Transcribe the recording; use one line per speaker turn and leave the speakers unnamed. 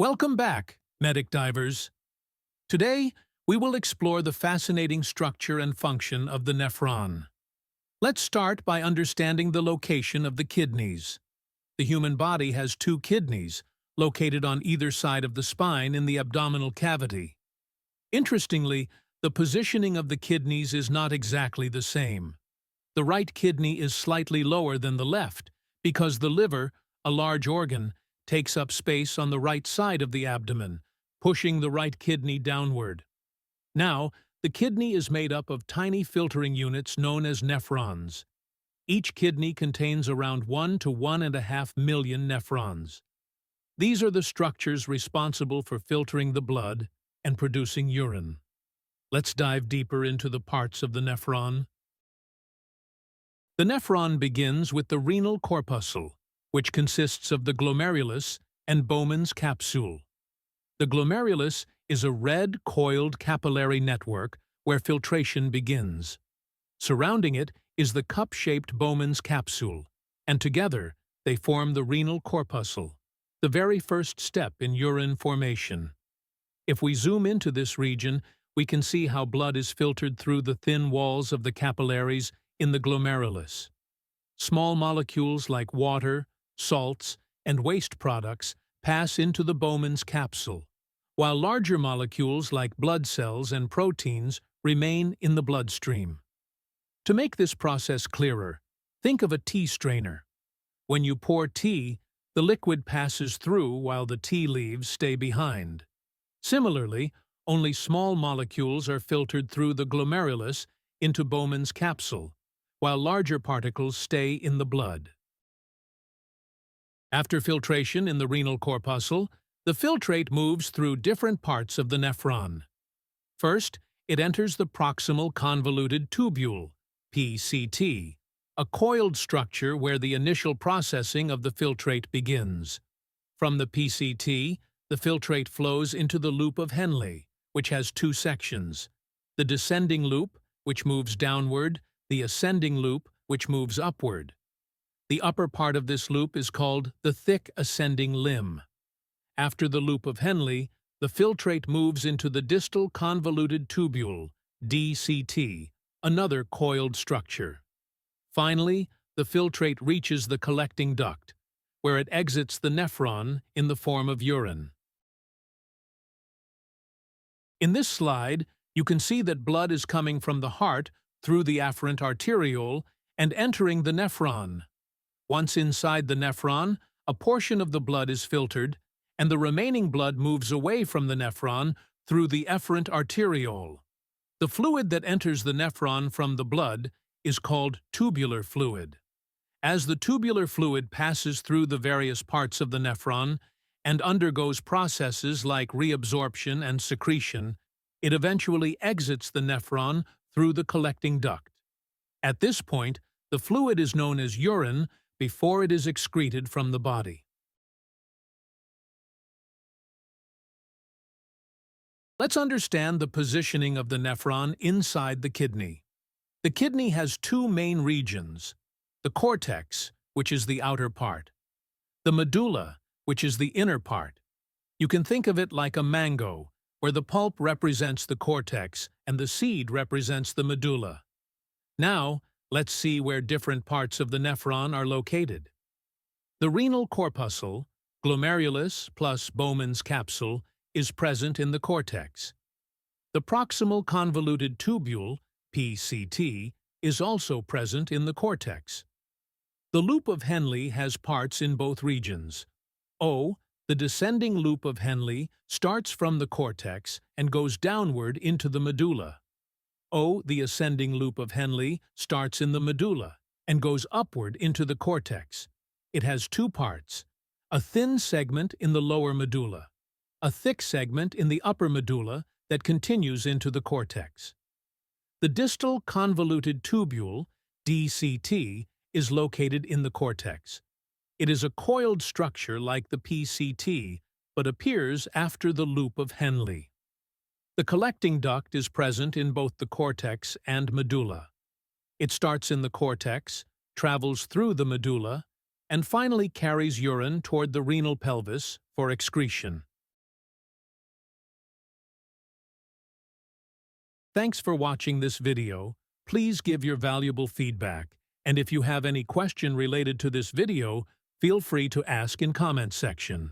Welcome back, medic divers. Today, we will explore the fascinating structure and function of the nephron. Let's start by understanding the location of the kidneys. The human body has two kidneys, located on either side of the spine in the abdominal cavity. Interestingly, the positioning of the kidneys is not exactly the same. The right kidney is slightly lower than the left, because the liver, a large organ, takes up space on the right side of the abdomen, pushing the right kidney downward. Now, the kidney is made up of tiny filtering units known as nephrons. Each kidney contains around 1 to 1.5 million nephrons. These are the structures responsible for filtering the blood and producing urine. Let's dive deeper into the parts of the nephron. The nephron begins with the renal corpuscle, which consists of the glomerulus and Bowman's capsule. The glomerulus is a red, coiled capillary network where filtration begins. Surrounding it is the cup-shaped Bowman's capsule, and together they form the renal corpuscle, the very first step in urine formation. If we zoom into this region, we can see how blood is filtered through the thin walls of the capillaries in the glomerulus. Small molecules like water, salts, and waste products pass into the Bowman's capsule, while larger molecules like blood cells and proteins remain in the bloodstream. To make this process clearer, think of a tea strainer. When you pour tea, the liquid passes through while the tea leaves stay behind. Similarly, only small molecules are filtered through the glomerulus into Bowman's capsule, while larger particles stay in the blood. After filtration in the renal corpuscle, the filtrate moves through different parts of the nephron. First, it enters the proximal convoluted tubule, PCT, a coiled structure where the initial processing of the filtrate begins. From the PCT, the filtrate flows into the loop of Henle, which has two sections: the descending loop, which moves downward, the ascending loop, which moves upward. The upper part of this loop is called the thick ascending limb. After the loop of Henle, the filtrate moves into the distal convoluted tubule, DCT, another coiled structure. Finally, the filtrate reaches the collecting duct, where it exits the nephron in the form of urine. In this slide, you can see that blood is coming from the heart through the afferent arteriole and entering the nephron. Once inside the nephron, a portion of the blood is filtered, and the remaining blood moves away from the nephron through the efferent arteriole. The fluid that enters the nephron from the blood is called tubular fluid. As the tubular fluid passes through the various parts of the nephron and undergoes processes like reabsorption and secretion, it eventually exits the nephron through the collecting duct. At this point, the fluid is known as urine before it is excreted from the body. Let's understand the positioning of the nephron inside the kidney. The kidney has two main regions: the cortex, which is the outer part, the medulla, which is the inner part. You can think of it like a mango, where the pulp represents the cortex and the seed represents the medulla. Now, let's see where different parts of the nephron are located. The renal corpuscle, glomerulus plus Bowman's capsule, is present in the cortex. The proximal convoluted tubule, PCT, is also present in the cortex. The loop of Henle has parts in both regions. The descending loop of Henle starts from the cortex and goes downward into the medulla. The ascending loop of Henle starts in the medulla and goes upward into the cortex. It has two parts: a thin segment in the lower medulla, a thick segment in the upper medulla that continues into the cortex. The distal convoluted tubule, DCT, is located in the cortex. It is a coiled structure like the PCT, but appears after the loop of Henle. The collecting duct is present in both the cortex and medulla. It starts in the cortex, travels through the medulla, and finally carries urine toward the renal pelvis for excretion. Thanks for watching this video. Please give your valuable feedback. And if you have any question related to this video, feel free to ask in comment section.